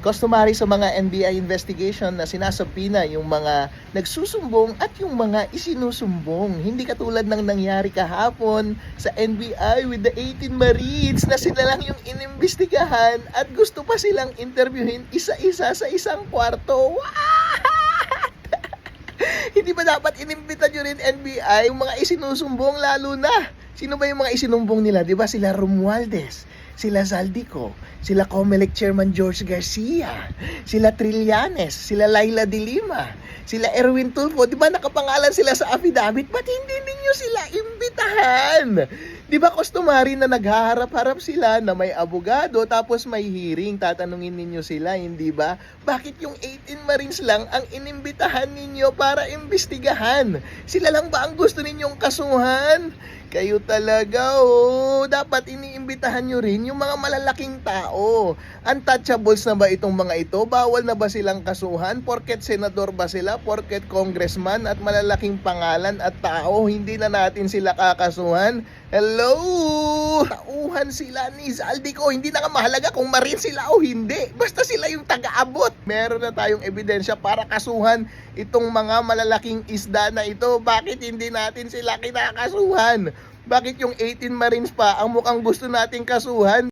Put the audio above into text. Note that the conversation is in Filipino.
Customary sa mga NBI investigation na sinasapina yung mga nagsusumbong at yung mga isinusumbong. Hindi katulad ng nangyari kahapon sa NBI with the 18 Marines na sila lang yung inimbestigahan at gusto pa silang interviewin isa-isa sa isang kwarto. What? Hindi ba dapat inimbita nyo rin NBI yung mga isinusumbong lalo na? Sino ba yung mga isinumbong nila? Di ba sila Romualdez, sila Zaldico, sila Comelec Chairman George Garcia, sila Trillanes, sila Laila de Lima, sila Erwin Tulfo. Di ba nakapangalan sila sa affidavit? Ba't hindi ninyo sila imbitahan? Di ba customary na naghaharap-harap sila na may abogado tapos may hearing, tatanungin ninyo sila, hindi ba? Bakit yung 18 Marines lang ang inimbitahan ninyo para imbestigahan? Sila lang ba ang gusto ninyong kasuhan? Kayo talaga, oh. Dapat iniimbitahan nyo rin yung mga malalaking tao. Untouchables na ba itong mga ito? Bawal na ba silang kasuhan? Porket senador ba sila? Porket congressman at malalaking pangalan at tao, hindi na natin sila kakasuhan? Hello! Tauhan sila ni Zaldico. Hindi na nga mahalaga kung marin sila o hindi. Basta sila yung taga-abot. Meron na tayong ebidensya para kasuhan itong mga malalaking isda na ito. Bakit hindi natin sila kinakasuhan? Bakit yung 18 Marines pa ang mukhang gusto nating kasuhan?